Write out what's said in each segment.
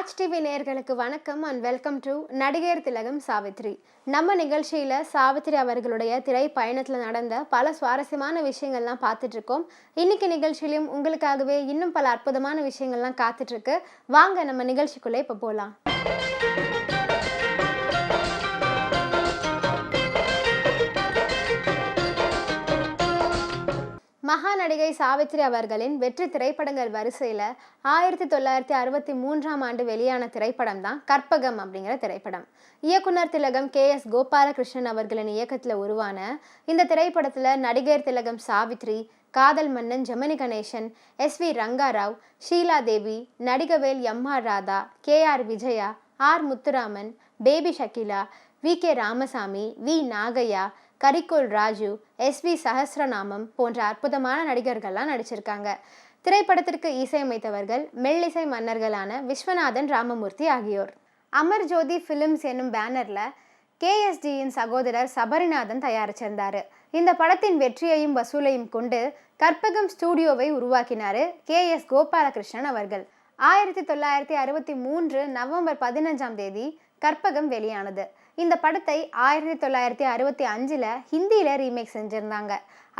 Raj TV நேயர்களுக்கு வணக்கம் and welcome to நடிகர் திலகம் சாவித்ரி. நம்ம நிகழ்ச்சியில் சாவித்ரி அவர்களுடைய திரை பயணத்தில் நடந்த பல சுவாரஸ்யமான விஷயங்கள்லாம் பார்த்துட்டு இருக்கோம். இன்னைக்கு நிகழ்ச்சியிலும் உங்களுக்காகவே இன்னும் பல அற்புதமான விஷயங்கள்லாம் காத்துட்டு இருக்கு. வாங்க நம்ம நிகழ்ச்சிக்குள்ளே இப்போ போகலாம். மகா நடிகை சாவித்ரி அவர்களின் வெற்றி திரைப்படங்கள் வரிசையில் 1963ஆம் ஆண்டு வெளியான திரைப்படம் தான் கற்பகம் அப்படிங்கிற திரைப்படம். இயக்குனர் திலகம் KS கோபாலகிருஷ்ணன் அவர்களின் இயக்கத்தில் உருவான இந்த திரைப்படத்தில் நடிகர் திலகம் சாவித்ரி, காதல் மன்னன் ஜெமினி கணேசன், SV ரங்காராவ், ஷீலா தேவி, நடிகவேல் MR Radha, KR Vijaya, R Muthuraman, Baby Shakila, VK Ramasamy, V Nagaiah, Karikol Raju, SV Sahasranamam போன்ற அற்புதமான நடிகர்கள்லாம் நடிச்சிருக்காங்க. திரைப்படத்திற்கு இசையமைத்தவர்கள் மெல்லிசை மன்னர்களான விஸ்வநாதன் ராமமூர்த்தி ஆகியோர். அமர் ஜோதி ஃபிலிம்ஸ் என்னும் பேனரில் KSGயின் சகோதரர் சபரிநாதன் தயாரிச்சிருந்தாரு. இந்த படத்தின் வெற்றியையும் வசூலையும் கொண்டு கற்பகம் ஸ்டூடியோவை உருவாக்கினார் KS கோபாலகிருஷ்ணன் அவர்கள். 1963 நவம்பர் 15ஆம் தேதி கற்பகம் வெளியானது. இந்த படத்தை 1965 ஹிந்தியில் ரீமேக் செஞ்சுருந்தாங்க.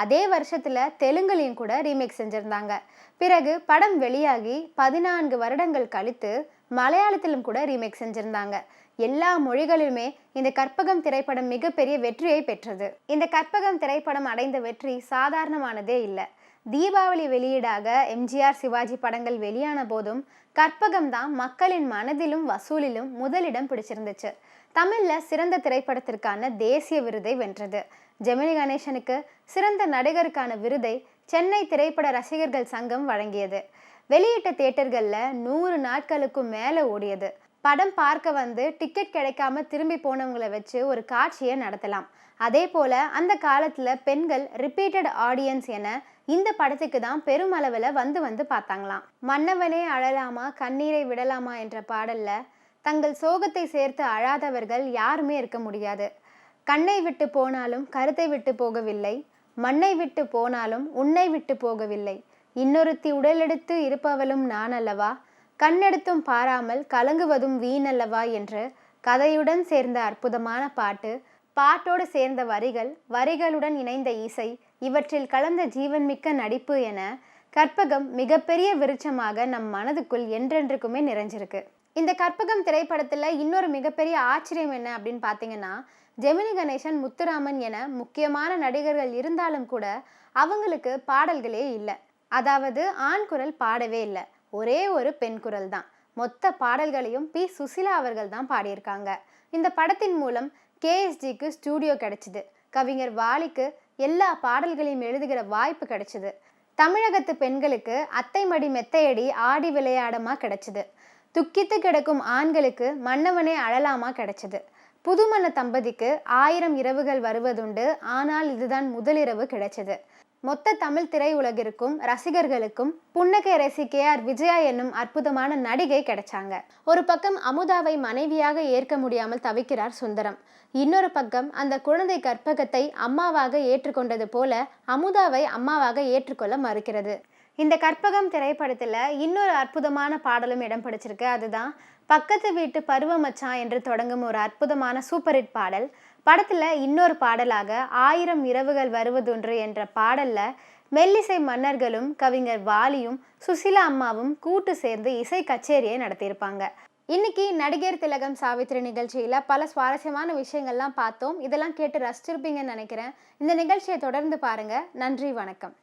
அதே வருஷத்தில் தெலுங்குலையும் கூட ரீமேக் செஞ்சுருந்தாங்க. பிறகு படம் வெளியாகி 14 வருடங்கள் கழித்து மலையாளத்திலும் கூட ரீமேக் செஞ்சுருந்தாங்க. எல்லா மொழிகளிலுமே இந்த கற்பகம் திரைப்படம் மிகப்பெரிய வெற்றியை பெற்றது. இந்த கற்பகம் திரைப்படம் அடைந்த வெற்றி சாதாரணமானதே இல்லை. தீபாவளி வெளியீடாக MGR சிவாஜி படங்கள் வெளியான போதும் கற்பகம் தான் மக்களின் மனதிலும் வசூலிலும் முதலிடம் பிடிச்சிருந்துச்சு. தமிழில் சிறந்த திரைப்படத்திற்கான தேசிய விருதை வென்றது. ஜெமினி கணேசனுக்கு சிறந்த நடிகருக்கான விருதை சென்னை திரைப்பட ரசிகர்கள் சங்கம் வழங்கியது. வெளியிட்ட தியேட்டர்களில் 100 நாட்களுக்கும் மேலே ஓடியது. படம் பார்க்க வந்து டிக்கெட் கிடைக்காம திரும்பி போனவங்களை வச்சு ஒரு காட்சியை நடத்தலாம். அதே போல் அந்த காலத்தில் பெண்கள் ரிப்பீட்டட் ஆடியன்ஸ் என இந்த படத்துக்கு தான் பெருமளவில் வந்து பார்த்தாங்களாம். மன்னவனே அழலாமா கண்ணீரை விடலாமா என்ற பாடலில் தங்கள் சோகத்தை சேர்த்து அழாதவர்கள் யாருமே இருக்க முடியாது. கண்ணை விட்டு போனாலும் கருத்தை விட்டு போகவில்லை, மண்ணை விட்டு போனாலும் உன்னை விட்டு போகவில்லை, இன்னொருத்தி உடலெடுத்து இருப்பவளும் நான் அல்லவா, கண்ணெடுத்தும் பாராமல் கலங்குவதும் வீணல்லவா என்று கதையுடன் சேர்ந்த அற்புதமான பாட்டு, பாட்டோடு சேர்ந்த வரிகள், வரிகளுடன் இணைந்த இசை, இவற்றில் கலந்த ஜீவன்மிக்க நடிப்பு என கற்பகம் மிகப்பெரிய விருட்சமாக நம் மனதுக்குள் என்றென்றுக்குமே நிறைஞ்சிருக்கு. இந்த கற்பகம் திரைப்படத்தில் இன்னொரு மிகப்பெரிய ஆச்சரியம் என்ன அப்படின்னு பார்த்தீங்கன்னா, ஜெமினி கணேசன், முத்துராமன் என முக்கியமான நடிகர்கள் இருந்தாலும் கூட அவங்களுக்கு பாடல்களே இல்லை. அதாவது ஆண் குரல் பாடவே இல்லை, ஒரே ஒரு பெண் குரல் தான். மொத்த பாடல்களையும் P. சுசிலா அவர்கள் தான் பாடியிருக்காங்க. இந்த படத்தின் மூலம் KSGக்கு ஸ்டூடியோ கிடைச்சிது. கவிஞர் வாலிக்கு எல்லா பாடல்களையும் எழுதுகிற வாய்ப்பு கிடைச்சிது. தமிழகத்து பெண்களுக்கு அத்தை மடி மெத்தையடி ஆடி விளையாடமா கிடைச்சிது. துக்கித்து கிடக்கும் ஆண்களுக்கு மன்னவனே அழலாமா கிடைச்சிது. புதுமண தம்பதிக்கு 1000 இரவுகள் வருவதுண்டு, ஆனால் இதுதான் முதலிரவு கிடைச்சது. மொத்த தமிழ் திரையுலகிற்கும் ரசிகர்களுக்கும் புன்னகை ரசி KR விஜயா என்னும் அற்புதமான நடிகை கிடைச்சாங்க. ஒரு பக்கம் அமுதாவை மனைவியாக ஏற்க முடியாமல் தவிக்கிறார் சுந்தரம். இன்னொரு பக்கம் அந்த குழந்தை கற்பகத்தை அம்மாவாக ஏற்றுக்கொண்டது போல அமுதாவை அம்மாவாக ஏற்றுக்கொள்ள மறுக்கிறது. இந்த கற்பகம் திரைப்படத்தில் இன்னொரு அற்புதமான பாடலும் இடம் பிடிச்சிருக்கு. அதுதான் பக்கத்து வீட்டு பருவ மச்சான் என்று தொடங்கும் ஒரு அற்புதமான சூப்பர் ஹிட் பாடல். படத்தில் இன்னொரு பாடலாக 1000 இரவுகள் வருவதொன்று என்ற பாடலில் மெல்லிசை மன்னர்களும் கவிஞர் வாலியும் சுசிலா அம்மாவும் கூட்டு சேர்ந்து இசை கச்சேரியை நடத்தியிருப்பாங்க. இன்னைக்கு நடிகர் திலகம் சாவித்ரி நிகழ்ச்சியில் பல சுவாரஸ்யமான விஷயங்கள்லாம் பார்த்தோம். இதெல்லாம் கேட்டு ரசிச்சிருப்பீங்கன்னு நினைக்கிறேன். இந்த நிகழ்ச்சியை தொடர்ந்து பாருங்கள். நன்றி, வணக்கம்.